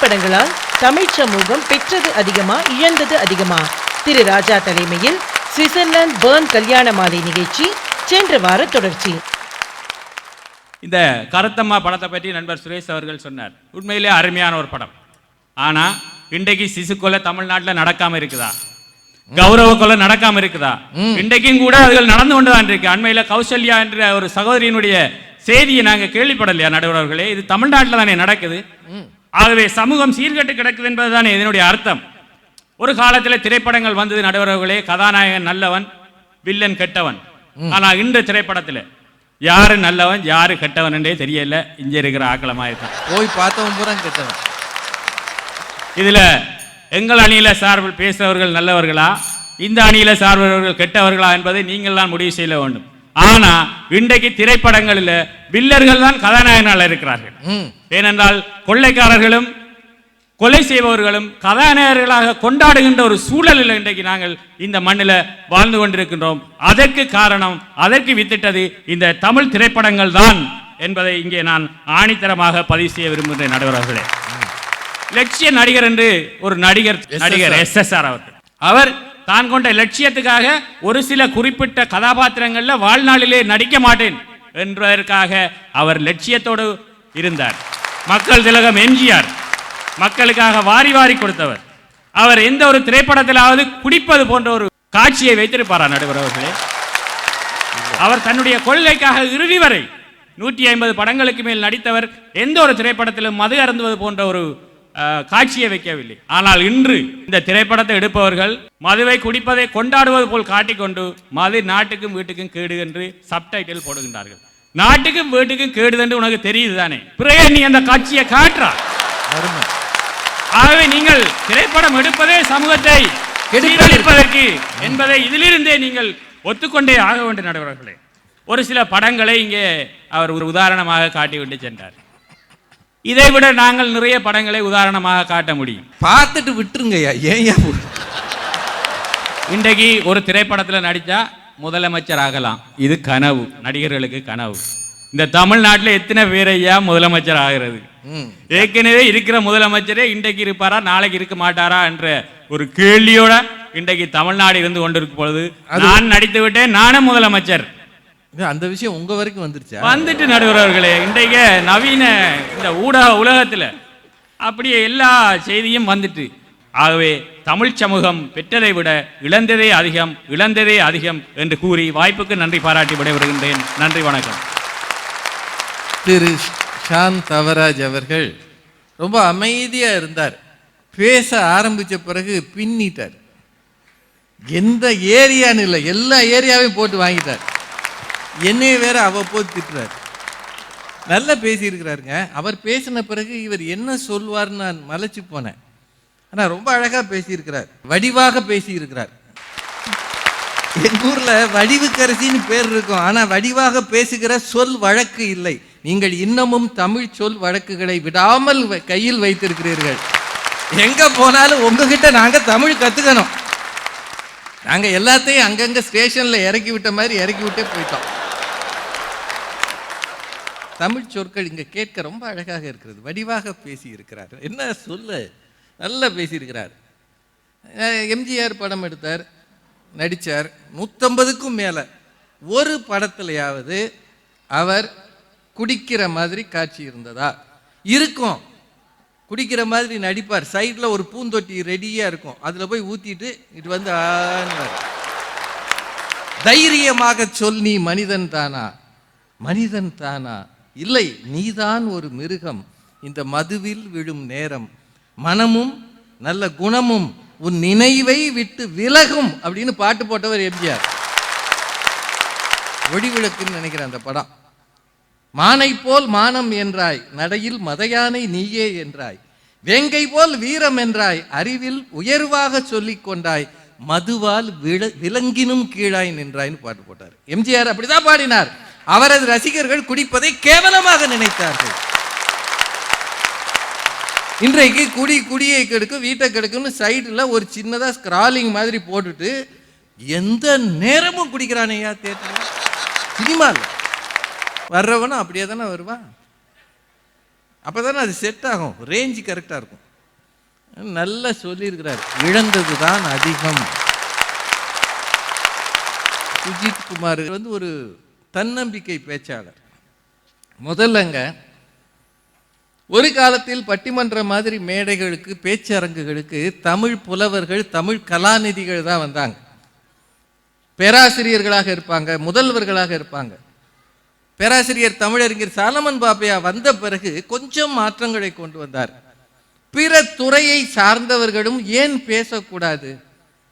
திரைப்படங்களால் தமிழ் சமூகம் பெற்றது அதிகமா இழந்தது அதிகமா? திரு ராஜா தலைமையில் சுவிட்சர்லாந்து பெர்ன் கல்யாண மாலை நிகழ்ச்சி சென்ற வார தொடர்ச்சி. இந்த கருத்தம்மா படத்தை பற்றி நண்பர் சுரேஷ் அவர்கள் சொன்னார். உண்மையிலே அருமையான ஒரு படம். ஆனா இன்றைக்கு சிசு கொலை தமிழ்நாட்டில் நடக்காம இருக்குதா? கௌரவ கொலை நடக்காம இருக்குதா? இன்றைக்கும் கூட அதுகள் நடந்து கொண்டுதான் இருக்கு. அண்மையில கௌசல்யா என்ற ஒரு சகோதரியினுடைய செய்தியை நாங்க கேள்விப்படலையா நடுவர்களே? இது தமிழ்நாட்டில் தானே நடக்குது. ஆகவே சமூகம் சீர்கட்டு கிடக்குது என்பதுதானே இதனுடைய அர்த்தம். ஒரு காலத்தில் திரைப்படங்கள் வந்தது நடுவர்களே, கதாநாயகன் நல்லவன், வில்லன் கெட்டவன். ஆனா இன்று திரைப்படத்தில் யாரு நல்லவன் யாரு கெட்டவன் என்றே தெரியல. இங்க இருக்கிற ஆக்களமாயிருக்கான், போய் பார்த்தவன் பூரா கெட்டவன். இதுல எங்கள் அணியில சார்பில் பேசுறவர்கள் நல்லவர்களா, இந்த அணியில சார்பவர்கள் கெட்டவர்களா என்பதை நீங்கள் தான் முடிவு செய்ய வேண்டும். ஆனா இன்றைக்கு திரைப்படங்களில் வில்லர்கள் தான் கதாநாயகனாக இருக்கிறார்கள். ஏனென்றால் கொள்ளைக்காரர்களும் கொலை செய்பவர்களும் கதாநாயகர்களாக கொண்டாடுகின்ற ஒரு சூழலில் இன்றைக்கு நாங்கள் இந்த மண்ணில் வாழ்ந்து கொண்டிருக்கின்றோம். அதற்கு காரணம், அதற்கு வித்திட்டது இந்த தமிழ் திரைப்படங்கள் தான் என்பதை இங்கே நான் ஆணித்தரமாக பதிவு செய்ய விரும்புகின்ற நடுவர்களே. லட்சிய நடிகர் என்று ஒரு நடிகர் SSR அவர் தான் கொண்ட லட்சியத்துக்காக ஒரு சில குறிப்பிட்ட கதாபாத்திரங்களில் வாழ்நாளிலே நடிக்க மாட்டேன் என்பதற்காக அவர் லட்சியத்தோடு இருந்தார். மக்கள் திலகம் எம்ஜிஆர் மக்களுக்காக வாரி வாரி கொடுத்தவர். அவர் எந்த ஒரு திரைப்படத்திலாவது குடிப்பது போன்ற ஒரு காட்சியை வைத்திருப்பாரா நடுவர்களே? அவர் தன்னுடைய கொள்கைக்காக இறுதி வரை 150 படங்களுக்கு மேல் நடித்தவர். எந்த ஒரு திரைப்படத்திலும் மது அருந்துவது போன்ற ஒரு காட்சியை வைக்கவில்லை. ஆனால் இன்று இந்த திரைப்படத்தை எடுப்பவர்கள் மதுவை குடிப்பதை கொண்டாடுவது போல் காட்டிக்கொண்டு மது நாட்டுக்கும் வீட்டுக்கும் கேடு என்று சப்டைட்டில் போடுகின்றார்கள். நாட்டுக்கும் வீட்டுக்கும் கேடு என்று உனக்கு தெரியுது தானே, பிறகு நீ அந்த காட்சியை காட்டுறா. ஆகவே நீங்கள் திரைப்படம் எடுப்பதே சமூகத்தை சீரழிப்பதற்கு என்பதை இதிலிருந்தே நீங்கள் ஒத்துக்கொண்டே ஆக வேண்டும் நடுவர்களே. ஒரு சில படங்களை இங்கே அவர் ஒரு உதாரணமாக காட்டிவிட்டு சென்றார். இதை விட நாங்கள் நிறைய படங்களை உதாரணமாக காட்ட முடியும். பார்த்துட்டு விட்டுருங்கய்யா. ஏன் இன்றைக்கு ஒரு திரைப்படத்தில் நடித்தா முதலமைச்சர் ஆகலாம், இது கனவு, நடிகர்களுக்கு கனவு. இந்த தமிழ்நாட்டில் எத்தனை பேரையா முதலமைச்சர் ஆகிறது? ஏற்கனவே இருக்கிற முதலமைச்சரே இன்றைக்கு இருப்பாரா நாளைக்கு இருக்க மாட்டாரா என்ற ஒரு கேள்வியோட இன்றைக்கு தமிழ்நாடு இருந்து கொண்டிருக்கும் பொழுது நான் நடித்து விட்டேன், நானும் முதலமைச்சர். அந்த விஷயம் உங்க வரைக்கும் வந்துருச்சா? வந்துட்டு நடுவர்களே, இன்றைக்கு நவீன இந்த ஊடக உலகத்தில் அப்படியே எல்லா செய்தியும் வந்துட்டு. ஆகவே தமிழ் சமூகம் பெற்றதை விட இழந்ததே அதிகம், இழந்ததே அதிகம் என்று கூறி வாய்ப்புக்கு நன்றி பாராட்டி விடைபெறுகின்றேன். நன்றி, வணக்கம். திரு ஷான் தவராஜ் அவர்கள் ரொம்ப அமைதியா இருந்தார். பேச ஆரம்பிச்ச பிறகு பின்னிட்டார். எந்த ஏரியான்னு இல்லை, எல்லா ஏரியாவையும் போட்டு வாங்கிட்டார். என்னைய வேற அவ்வப்போது திட்டுறார். நல்லா பேசியிருக்கிறாருங்க. அவர் பேசின பிறகு இவர் என்ன சொல்வார்னு நான் மலைச்சு போனேன். ஆனால் ரொம்ப அழகா பேசியிருக்கிறார், வடிவாக பேசியிருக்கிறார். எங்க ஊர்ல வடிவுக்கரசின்னு பேர் இருக்கும், ஆனா வடிவாக பேசுகிற சொல் வழக்கு இல்லை. நீங்கள் இன்னமும் தமிழ் சொல் வழக்குகளை விடாமல் கையில் வைத்திருக்கிறீர்கள். எங்க போனாலும் உங்ககிட்ட நாங்க தமிழ் கத்துக்கணும். நாங்க எல்லாத்தையும் அங்கங்க ஸ்டேஷன்ல இறக்கி விட்ட மாதிரி இறக்கி விட்டே போயிட்டோம். தமிழ் சொற்கள் இங்க கேட்க ரொம்ப அழகாக இருக்கிறது. வடிவாக பேசி இருக்கிறார். என்ன சொல்ல நல்லா பேசியிருக்கிறார். எம்ஜிஆர் படம் எடுத்தார், நடித்தார். 150க்கும் மேலே ஒரு படத்துலையாவது அவர் குடிக்கிற மாதிரி காட்சி இருந்ததா? இருக்கும். குடிக்கிற மாதிரி நடிப்பார். சைடில் ஒரு பூந்தொட்டி ரெடியாக இருக்கும், அதில் போய் ஊற்றிட்டு இது வந்து தைரியமாக சொல், நீ மனிதன் தானா? மனிதன் தானா? இல்லை, நீதான் ஒரு மிருகம். இந்த மதுவில் விழும் நேரம் மனமும் நல்ல குணமும் உன் நினைவை விட்டு விலகும் அப்படின்னு பாட்டு போட்டவர் எம்ஜிஆர். ஒளிவிளக்குன்னு நினைக்கிறேன் அந்த படம். மானை போல் மானம் என்றாய், நடையில் மதையானை நீயே என்றாய், வேங்கை போல் வீரம் என்றாய், அறிவில் உயர்வாக சொல்லிக் கொண்டாய், மதுவால் விலங்கினும் கீழாய் நின்றாய்னு பாட்டு போட்டார் எம்ஜிஆர். அப்படிதான் பாடினார். அவரது ரசிகர்கள் குடிப்பதை கேவலமாக நினைத்தார்கள். இன்றைக்கு குடியை கெடுக்கும், வீட்டை கெடுக்கும்னு சைடில் ஒரு சின்னதாக ஸ்க்ராலிங் மாதிரி போட்டுட்டு எந்த நேரமும் குடிக்கிறானையா தேட்டர் சினிமாவில். வர்றவனும் அப்படியே தானே வருவான். அப்போ தானே அது செட் ஆகும், ரேஞ்சு கரெக்டாக இருக்கும். நல்லா சொல்லியிருக்கிறார். இழந்ததுதான் அதிகம். சுஜித் குமார் வந்து ஒரு தன்னம்பிக்கை பேச்சாளர். முதல்லங்க ஒரு காலத்தில் பட்டிமன்ற மாதிரி மேடைகளுக்கு, பேச்சரங்குகளுக்கு தமிழ் புலவர்கள், தமிழ் கலாநிதிகள் தான் வந்தாங்க. பேராசிரியர்களாக இருப்பாங்க, முதல்வர்களாக இருப்பாங்க. பேராசிரியர் தமிழறிஞர் சாலமன் பாப்பையா வந்த பிறகு கொஞ்சம் மாற்றங்களை கொண்டு வந்தார். பிற துறையை சார்ந்தவர்களும் ஏன் பேசக்கூடாது,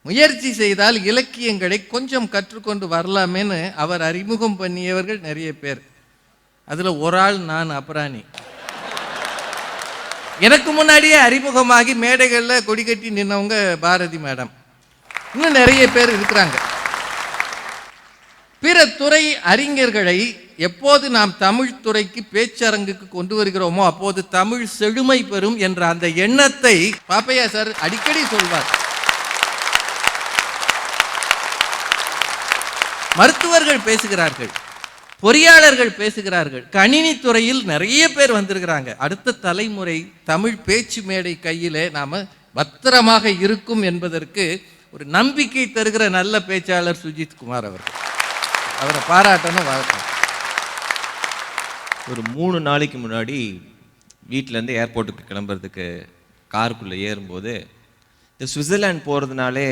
முயற்சி செய்தால் இலக்கியங்களை கொஞ்சம் கற்றுக்கொண்டு வரலாமேன்னு அவர் அறிமுகம் பண்ணியவர்கள் நிறைய பேர். அதுல ஒரு ஆள் நான், அபராணி. எனக்கு முன்னாடியே அறிமுகமாகி மேடைகளில் கொடி கட்டி நின்னவங்க பாரதி மேடம். இன்னும் நிறைய பேர் இருக்கிறாங்க. பிற துறை அறிஞர்களை எப்போது நாம் தமிழ் துறைக்கு, பேச்சரங்குக்கு கொண்டு வருகிறோமோ அப்போது தமிழ் செழுமை பெறும் என்ற அந்த எண்ணத்தை பாப்பையா சார் அடிக்கடி சொல்வார். மருத்துவர்கள் பேசுகிறார்கள், பொறியாளர்கள் பேசுகிறார்கள், கணினி துறையில் நிறைய பேர் வந்திருக்கிறாங்க. அடுத்த தலைமுறை தமிழ் பேச்சு மேடை கையிலே நாம பத்திரமாக இருக்கும் என்பதற்கு ஒரு நம்பிக்கை தருகிற நல்ல பேச்சாளர் சுஜித் குமார் அவர்கள். அவரை பாராட்டணும், வாழ்க்கணும். ஒரு 3 நாளைக்கு முன்னாடி வீட்டிலேருந்து ஏர்போர்ட்டுக்கு கிளம்புறதுக்கு காருக்குள்ளே ஏறும்போது, இந்த சுவிட்சர்லாந்து போகிறதுனாலே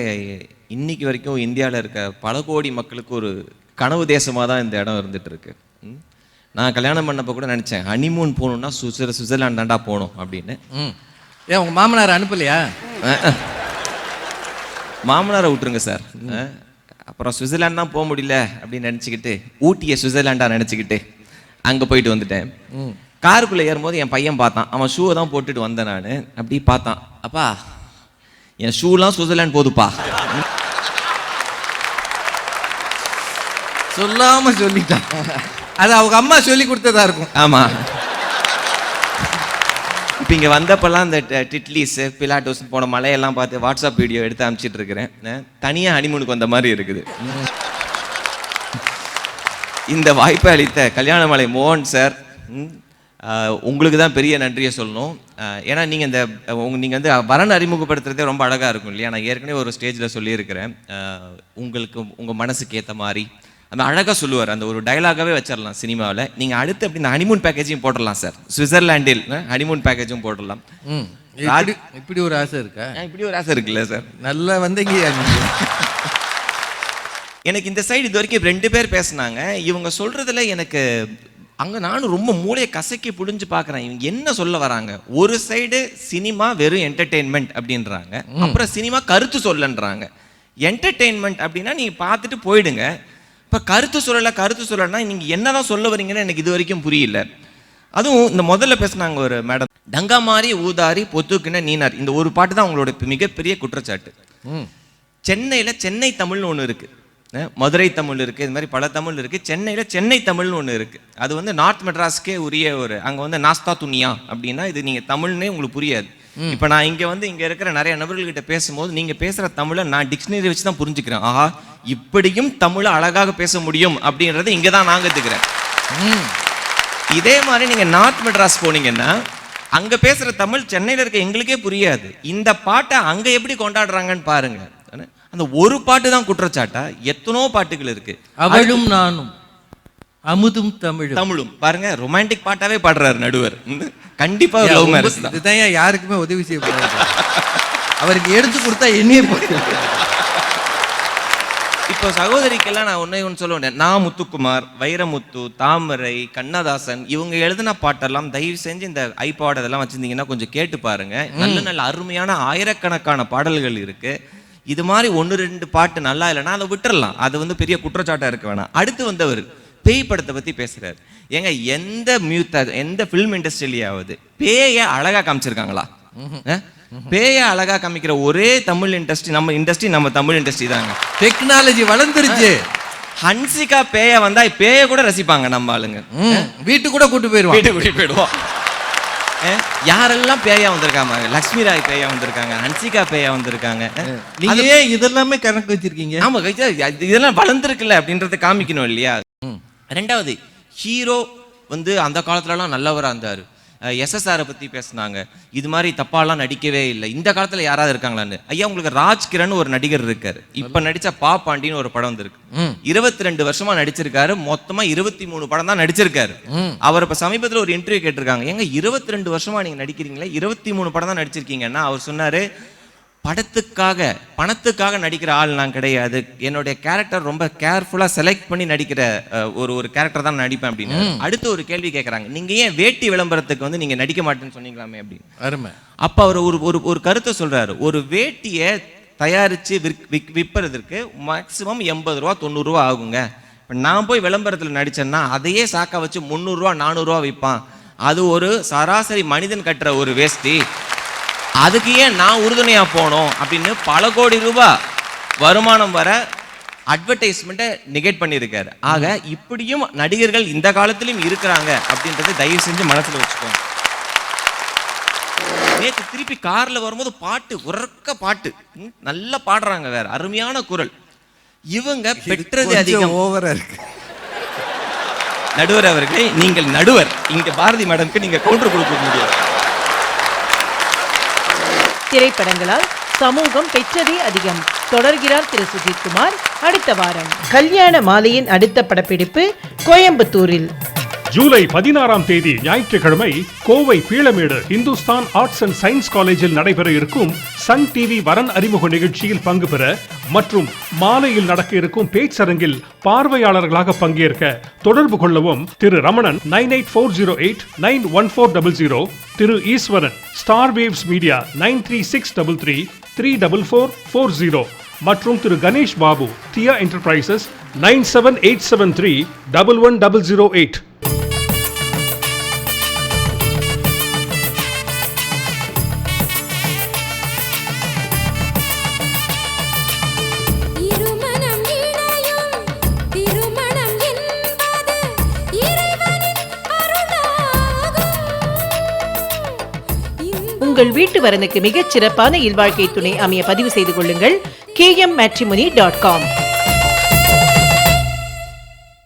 இன்னைக்கு வரைக்கும் இந்தியாவில் இருக்க பல கோடி மக்களுக்கு ஒரு கனவு தேசமாக தான் இந்த இடம் இருந்துட்டு இருக்கு. நான் கல்யாணம் பண்ணப்போ கூட நினச்சேன், ஹனிமூன் போகணுன்னா சுவிட்சர்லாந்து தாண்டா போகணும் அப்படின்னு. ஏன் உங்கள் மாமனார் அனுப்பலையா? மாமனாரை விட்டுருங்க சார். அப்புறம் சுவிட்சர்லாந்து தான் போக முடியல அப்படின்னு நினச்சிக்கிட்டு, ஊட்டியை சுவிட்சர்லாண்டாக நினச்சிக்கிட்டு அங்கே போயிட்டு வந்துட்டேன். காருக்குள்ளே ஏறும்போது என் பையன் பார்த்தான். அவன் ஷூவை தான் போட்டுட்டு வந்தேன் நான். அப்படி பார்த்தான், அப்பா என் ஷூலாம் சுவிட்சர்லாந்து போதுப்பா. சொல்லாம சொல்லிட்டான். அது அவங்க அம்மா சொல்லி கொடுத்ததா இருக்கும். ஆமா. இப்போ இங்கே வந்தப்பெல்லாம் இந்த டிட்லிஸ், பிலாட்டோஸ் போன மலையெல்லாம் பார்த்து வாட்ஸ்அப் வீடியோ எடுத்து அனுப்பிச்சிட்டு இருக்கிறேன். தனியாக ஹனிமூனுக்கு வந்த மாதிரி இருக்குது. இந்த வாய்ப்பை அளித்த கல்யாணமலை மோகன் சார், உங்களுக்கு தான் பெரிய நன்றியை சொல்லணும். ஏன்னா நீங்கள் வந்து வரன் அறிமுகப்படுத்துறதே ரொம்ப அழகாக இருக்கும் இல்லையா? நான் ஏற்கனவே ஒரு ஸ்டேஜில் சொல்லியிருக்கிறேன், உங்களுக்கு உங்கள் மனசுக்கு ஏற்ற மாதிரி அந்த அழகாக சொல்லுவார். அந்த ஒரு டைலாகாகவே வச்சிடலாம் சினிமாவில். நீங்கள் அடுத்து அப்படி இந்த ஹனிமூன் பேக்கேஜையும் போட்டுடலாம் சார். சுவிட்சர்லாண்டில் ஹனிமூன் பேக்கேஜும் போட்டுடலாம். இப்படி ஒரு ஆசை இருக்கா? இப்படி ஒரு ஆசை இருக்குல்ல சார்? நல்லா வந்தீங்க. எனக்கு இந்த சைடு இது வரைக்கும் 2 பேர் பேசினாங்க. இவங்க சொல்றதுல எனக்கு அங்கே நானும் ரொம்ப மூளையை கசக்கி புடிஞ்சு பார்க்குறேன். இவங்க என்ன சொல்ல வராங்க? ஒரு சைடு சினிமா வெறும் என்டர்டெயின்மெண்ட் அப்படின்றாங்க, அப்புறம் சினிமா கருத்து சொல்லன்றாங்க. என்டர்டெயின்மெண்ட் அப்படின்னா நீங்கள் பார்த்துட்டு போயிடுங்க. இப்போ கருத்து சொல்லலைன்னா நீங்கள் என்னதான் சொல்ல வரீங்கன்னு எனக்கு இது வரைக்கும் புரியல. அதுவும் இந்த முதல்ல பேசினாங்க ஒரு மேடம், டங்கா மாதிரி ஊதாரி பொத்துக்குன்னு நீனார். இந்த ஒரு பாட்டு தான் அவங்களோட மிகப்பெரிய குற்றச்சாட்டு. சென்னையில் சென்னை தமிழ்னு ஒன்று இருக்குது, மதுரை தமிழ் இருக்குது, இது மாதிரி பல தமிழ் இருக்குது. சென்னையில் சென்னை தமிழ்னு ஒன்று இருக்குது. அது வந்து நார்த் மெட்ராஸ்க்கே உரிய ஒரு, அங்கே வந்து நாஸ்தா துணியா அப்படின்னா இது நீங்கள் தமிழ்னே உங்களுக்கு புரியாது. இப்போ நான் இங்கே இருக்கிற நிறைய நபர்கள்கிட்ட பேசும்போது நீங்கள் பேசுகிற தமிழை நான் டிக்ஷனரி வச்சு தான் புரிஞ்சுக்கிறேன். ஆஹா, இப்படியும் தமிழை அழகாக பேச முடியும் அப்படின்றது இங்கே தான் நான் கற்றுக்கிறேன். இதே மாதிரி நீங்கள் நார்த் மெட்ராஸ் போனீங்கன்னா அங்கே பேசுகிற தமிழ் சென்னையில் இருக்க எங்களுக்கே புரியாது. இந்த பாட்டை அங்கே எப்படி கொண்டாடுறாங்கன்னு பாருங்க. அந்த ஒரு பாட்டு தான் குற்றச்சாட்டா? எத்தனோ பாட்டுகள் இருக்கு. அவளும் நானும் அமுதும் தமிழும் பாருங்க, ரொமான்டிக் பாட்டாவே பாடுறாரு நடுவர். கண்டிப்பா லவ் மேரேஜ் தான். இதுதான் யாருக்குமே உதவி செய்யக்கூடாது. அவருக்கு எடுத்து கொடுத்தா என்னையே போட்டு. இப்போ சகோதரிக்கெல்லாம் நான் ஒன்று சொல்ல வேண்டேன். நான் முத்துக்குமார், வைரமுத்து, தாமரை, கண்ணதாசன் இவங்க எழுதின பாட்டெல்லாம் தயவு செஞ்சு இந்த ஐபாட் அதெல்லாம் வச்சிருந்தீங்கன்னா கொஞ்சம் கேட்டு பாருங்க. நல்ல நல்ல அருமையான ஆயிரக்கணக்கான பாடல்கள் இருக்கு. இது மாதிரி 1-2 பாட்டு நல்லா இல்லைன்னா அதை விட்டுறலாம். அது வந்து பெரிய குற்றச்சாட்டா இருக்க வேணாம். அடுத்து வந்தவர் பேய் படத்தை பத்தி பேசுறாரு. ஏங்க, எந்த ஃபிலிம் இண்டஸ்ட்ரியிலேயாவது பேய அழகா காமிச்சிருக்காங்களா? பேய அழகா காமிக்கிற ஒரே தமிழ் இண்டஸ்ட்ரி நம்ம தமிழ் இண்டஸ்ட்ரி தாங்க. டெக்னாலஜி வளர்ந்துருச்சு. ஹன்சிகா பேய வந்தா பேய கூட ரசிப்பாங்க நம்ம ஆளுங்க. வீட்டுக்கு கூட கூட்டு போயிடுவோம். யாரெல்லாம் பேயா வந்திருக்காங்க? லட்சுமி ராய் பேயா வந்திருக்காங்க, ஹன்சிகா பேயா வந்திருக்காங்க. நீங்க இதெல்லாமே கணக்கு வச்சிருக்கீங்க. ஆமா, இதெல்லாம் வளர்ந்துருக்குல்ல அப்படின்றத காமிக்கணும் இல்லையா? 2வது, ஹீரோ வந்து அந்த காலத்துலலாம் நல்லவராக இருந்தார். SSR பற்றி பேசுனாங்க. இது மாதிரி தப்பாலாம் நடிக்கவே இல்லை. இந்த காலத்தில் யாராவது இருக்காங்களான்னு. ஐயா, உங்களுக்கு ராஜ்கிரண் ஒரு நடிகர் இருக்காரு. இப்போ நடித்த பாண்டின்னு ஒரு படம் வந்திருக்கு. 22 வருஷமா நடிச்சிருக்காரு. மொத்தமா 23 படம் தான் நடிச்சிருக்காரு. அவர் இப்போ சமீபத்தில் ஒரு இன்டர்வியூ கேட்டிருக்காங்க, ஏங்க 22 வருஷமா நீங்க நடிக்கிறீங்களே, 23 படம் தான் நடிச்சிருக்கீங்கன்னா அவர் சொன்னாரு, பணத்துக்காக நடிக்கிற ஆள் நான் கிடையாது. என்னுடைய கேரக்டர் ரொம்ப கேர்ஃபுல்லா செலக்ட் பண்ணி நடிக்கிற ஒரு கேரக்டர் தான் நடிப்பேன் அப்படின்னு. அடுத்து ஒரு கேள்வி கேட்கறாங்க, நீங்க ஏன் வேட்டி விளம்பரத்துக்கு வந்து நீங்க நடிக்க மாட்டேன்னு சொன்னீங்களாமே அப்படின்னு. அருமை. அப்ப அவர் ஒரு கருத்தை சொல்றாரு. ஒரு வேட்டியை தயாரிச்சு விற்பதற்கு மேக்சிமம் 80 ரூபா 90 ரூபா ஆகுங்க. இப்போ நான் போய் விளம்பரத்தில் நடிச்சேன்னா அதையே சாக்கா வச்சு 300 ரூபா 400 ரூபா விற்பான். அது ஒரு சராசரி மனிதன் கட்டுற ஒரு வேஷ்டி. அதுக்கு ஏன் நான் உறுதுணையா போனோம் அப்படின்னு பல கோடி ரூபாய் வருமானம் வர அட்வர்டைஸ்மெண்ட்டை நெகேட் பண்ணியிருக்காரு. ஆக இப்படியும் நடிகர்கள் இந்த காலத்திலும் இருக்கிறாங்க அப்படின்றத தயவு செஞ்சு மனசுல வச்சுக்கோங்க. நேற்று திருப்பி கார்ல வரும்போது பாட்டு, உறக்க பாட்டு, நல்லா பாடுறாங்க, வேற அருமையான குரல். இவங்க பெற்றது அதிகம். ஓவரா இருக்கு. நடுவர் அவர்களே, நீங்கள் நடுவர். இங்க பாரதி மேடம்க்கு நீங்க கவுண்டர் கொடுக்க முடியாது. திரைப்படங்களால் சமூகம் பெற்றதே அதிகம். தொடர்கிறார் திரு சுஜித்குமார். அடுத்த வாரம் கல்யாண மாலையின் அடுத்த படப்பிடிப்பு கோயம்புத்தூரில். ஜூலை 16ஆம் தேதி ஞாயிற்றுக்கிழமை Kovai Peelamedu Hindustan arts and science காலேஜில் நடைபெற இருக்கும் சன் டிவி வரன் அறிமுக நிகழ்ச்சியில் பங்கு பெற மற்றும் மாலையில் நடக்க இருக்கும் பேச்சரங்கில் பார்வையாளர்களாக பங்கேற்க தொடர்பு கொள்ளவும். திரு ரமணன் 9840891400, திரு ஈஸ்வரன் ஸ்டார் வேவ்ஸ் மீடியா 9363333440 மற்றும் திரு கணேஷ் பாபு தியா என்டர்பிரைசஸ் 9787311008. உங்கள் வீட்டு வரனுக்கு மிகச் சிறப்பான இல்வாழ்க்கை துணை அமைய பதிவு செய்து கொள்ளுங்கள். kmmatrimony.com.